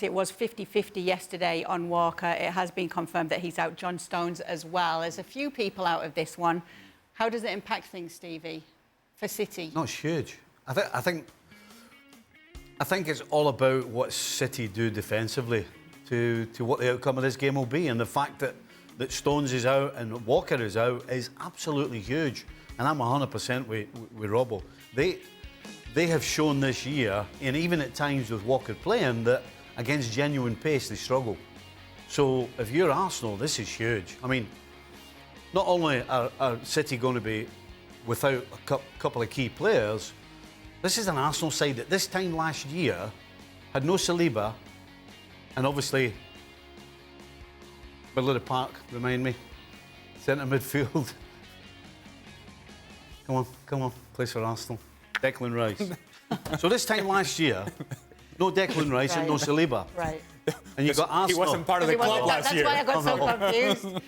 It was 50-50 yesterday on Walker. It has been confirmed that he's out. John Stones as well. There's a few people out of this one. How does it impact things, Stevie, for City? No, it's huge. I think it's all about what City do defensively to what the outcome of this game will be. And the fact that Stones is out and Walker is out is absolutely huge. And I'm 100% with Robbo. They have shown this year, and even at times with Walker playing, that against genuine pace, they struggle. So if you're Arsenal, this is huge. I mean, not only are City going to be without a couple of key players, this is an Arsenal side that this time last year had no Saliba, and obviously, middle of the park, remind me, centre midfield. Come on, place for Arsenal. Declan Rice. So this time last year, no Declan Rice and no Saliba. Right. And you got Arsenal. He wasn't part of the club last year. That's why I got so confused.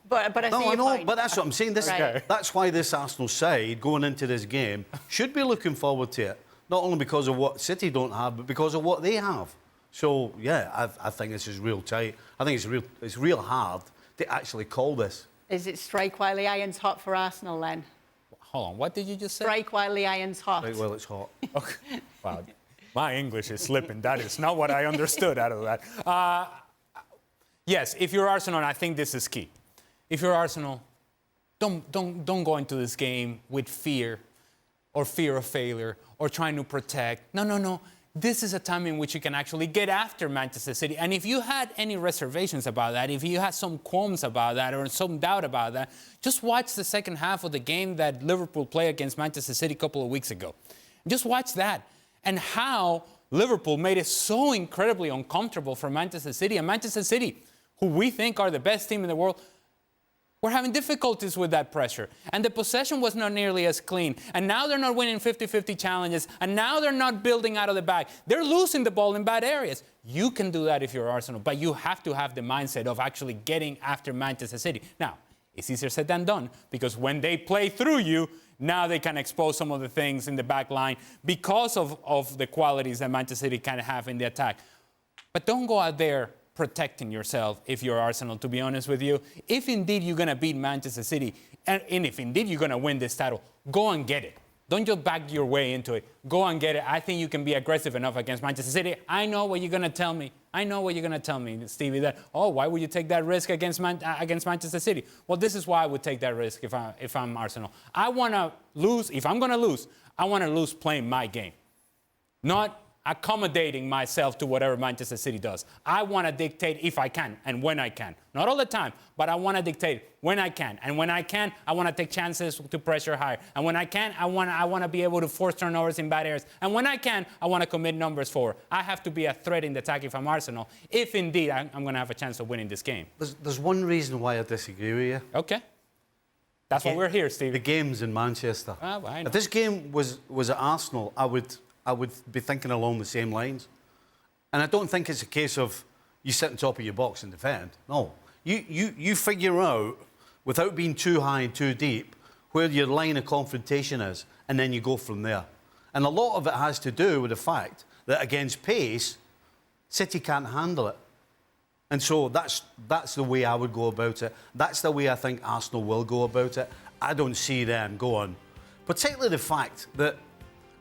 But I see your point. But that's what I'm saying. That's why this Arsenal side, going into this game, should be looking forward to it. Not only because of what City don't have, but because of what they have. So, yeah, I think this is real tight. I think it's real hard to actually call this. Is it strike while the iron's hot for Arsenal, then? Hold on, what did you just say? Strike while the iron's hot. Right, well, it's hot. Okay. Wow. My English is slipping. That is not what I understood out of that. Yes, if you're Arsenal, and I think this is key. If you're Arsenal, don't go into this game with fear or fear of failure or trying to protect. No. This is a time in which you can actually get after Manchester City. And if you had any reservations about that, if you had some qualms about that or some doubt about that, just watch the second half of the game that Liverpool played against Manchester City a couple of weeks ago. Just watch that. And how Liverpool made it so incredibly uncomfortable for Manchester City. And Manchester City, who we think are the best team in the world, were having difficulties with that pressure. And the possession was not nearly as clean. And now they're not winning 50-50 challenges. And now they're not building out of the back. They're losing the ball in bad areas. You can do that if you're Arsenal, but you have to have the mindset of actually getting after Manchester City. Now, it's easier said than done, because when they play through you, now they can expose some of the things in the back line because of the qualities that Manchester City can have in the attack. But don't go out there protecting yourself if you're Arsenal, to be honest with you. If indeed you're going to beat Manchester City, and if indeed you're going to win this title, go and get it. Don't just back your way into it. Go and get it. I think you can be aggressive enough against Manchester City. I know what you're going to tell me. Stevie, that, why would you take that risk against Manchester City? Well, this is why I would take that risk if I'm Arsenal. I want to lose. If I'm going to lose, I want to lose playing my game, not accommodating myself to whatever Manchester City does. I want to dictate if I can and when I can. Not all the time, but I want to dictate when I can. And when I can, I want to take chances to pressure higher. And when I can, I want to be able to force turnovers in bad areas. And when I can, I want to commit numbers forward. I have to be a threat in the attack if I'm Arsenal, if indeed I'm going to have a chance of winning this game. There's one reason why I disagree with you. Okay. That's why we're here, Steve. The game's in Manchester. Well, I know. If this game was at Arsenal, I would be thinking along the same lines. And I don't think it's a case of you sit on top of your box and defend. No. You figure out, without being too high and too deep, where your line of confrontation is, and then you go from there. And a lot of it has to do with the fact that against pace, City can't handle it. And so that's the way I would go about it. That's the way I think Arsenal will go about it. I don't see them going. Particularly the fact that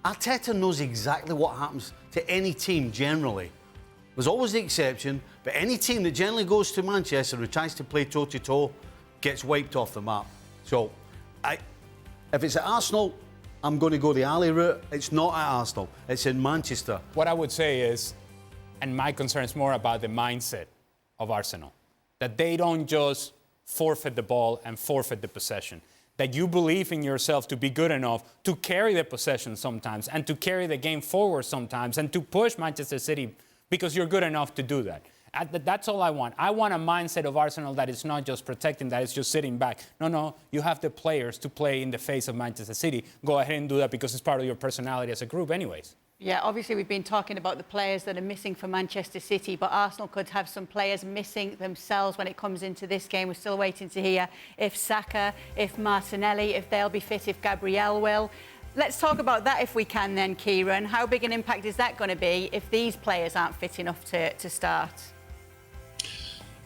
Arteta knows exactly what happens to any team generally. There's always the exception, but any team that generally goes to Manchester and tries to play toe-to-toe gets wiped off the map. So, if it's at Arsenal, I'm going to go the alley route. It's not at Arsenal. It's in Manchester. What I would say is, and my concern is more about the mindset of Arsenal, that they don't just forfeit the ball and forfeit the possession. That you believe in yourself to be good enough to carry the possession sometimes and to carry the game forward sometimes and to push Manchester City because you're good enough to do that. That's all I want. I want a mindset of Arsenal that is not just protecting, that is just sitting back. No, you have the players to play in the face of Manchester City. Go ahead and do that because it's part of your personality as a group anyways. Yeah, obviously we've been talking about the players that are missing for Manchester City, but Arsenal could have some players missing themselves when it comes into this game. We're still waiting to hear if Saka, if Martinelli, if they'll be fit, if Gabriel will. Let's talk about that if we can then, Kieran. How big an impact is that going to be if these players aren't fit enough to start?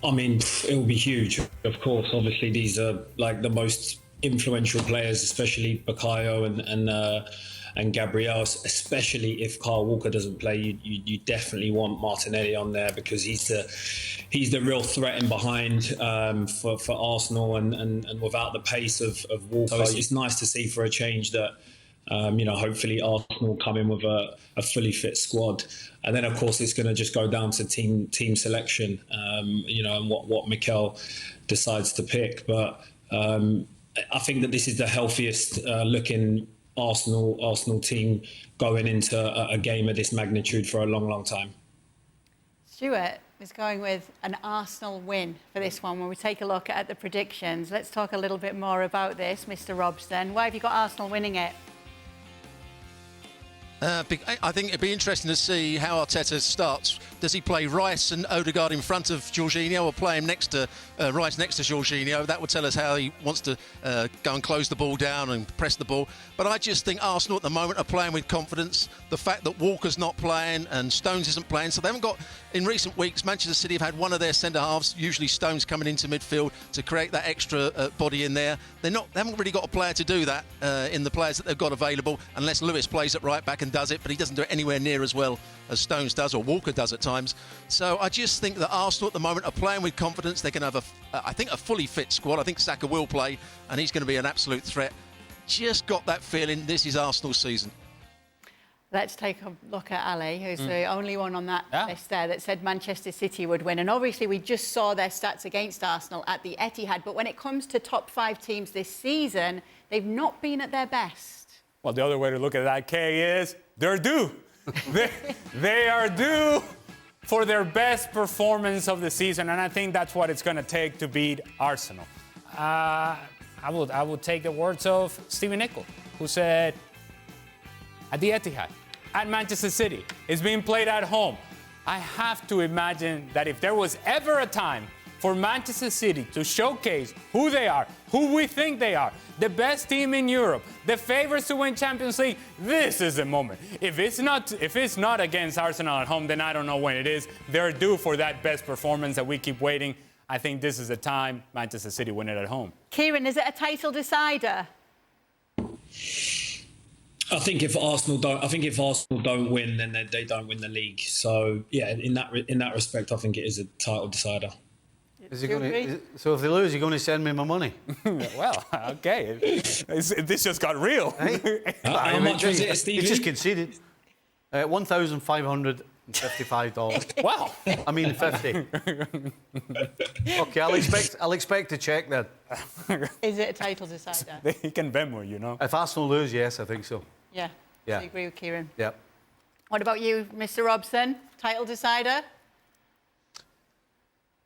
I mean, it will be huge, of course. Obviously, these are like the most influential players, especially Bukayo and Gabriel, especially if Kyle Walker doesn't play. You definitely want Martinelli on there because he's the real threat in behind for Arsenal and without the pace of Walker. So it's nice to see for a change that hopefully Arsenal come in with a fully fit squad. And then, of course, it's going to just go down to team selection, and what Mikel decides to pick. But I think that this is the healthiest looking Arsenal team going into a game of this magnitude for a long, long time. Stewart is going with an Arsenal win for this one. When we take a look at the predictions, let's talk a little bit more about this, Mr. Robson. Why have you got Arsenal winning it? I think it'd be interesting to see how Arteta starts. Does he play Rice and Odegaard in front of Jorginho, or play him next to Rice next to Jorginho? That would tell us how he wants to go and close the ball down and press the ball. But I just think Arsenal at the moment are playing with confidence. The fact that Walker's not playing and Stones isn't playing, so they haven't got. In recent weeks, Manchester City have had one of their centre halves, usually Stones, coming into midfield to create that extra body in there. They haven't really got a player to do that in the players that they've got available, unless Lewis plays at right back and does it, but he doesn't do it anywhere near as well as Stones does or Walker does at times. So I just think that Arsenal at the moment are playing with confidence. They can have I think a fully fit squad. I think Saka will play and he's going to be an absolute threat. Just got that feeling this is Arsenal's season. Let's take a look at Ali, who's the only one on that list there that said Manchester City would win. And obviously we just saw their stats against Arsenal at the Etihad, but when it comes to top 5 teams this season, they've not been at their best. Well, the other way to look at that, Kay, is they're due. they are due for their best performance of the season, and I think that's what it's going to take to beat Arsenal. I would take the words of Stephen Nicol, who said, at the Etihad, at Manchester City, it's being played at home. I have to imagine that if there was ever a time for Manchester City to showcase who they are, who we think they are, the best team in Europe, the favourites to win Champions League, this is the moment. If it's not against Arsenal at home, then I don't know when it is. They're due for that best performance that we keep waiting. I think this is the time Manchester City win it at home. Kieran, is it a title decider? I think if Arsenal don't win, then they don't win the league. So yeah, in that respect, I think it is a title decider. So if they lose, you're going to send me my money? Well, okay. This just got real. Hey? How much was it, Stevie? He just conceded. $1,555. Wow. I mean 50. Okay, I'll expect a check then. Is it a title decider? He can Venmo, you know. If Arsenal lose, yes, I think so. Yeah. Yeah. I agree with Kieran. Yeah. What about you, Mr. Robson? Title decider?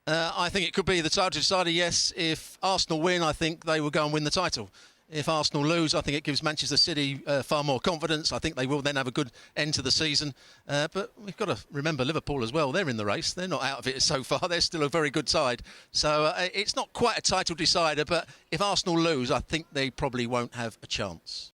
I think it could be the title decider, yes. If Arsenal win, I think they will go and win the title. If Arsenal lose, I think it gives Manchester City far more confidence. I think they will then have a good end to the season. But we've got to remember Liverpool as well. They're in the race. They're not out of it so far. They're still a very good side. So it's not quite a title decider, but if Arsenal lose, I think they probably won't have a chance.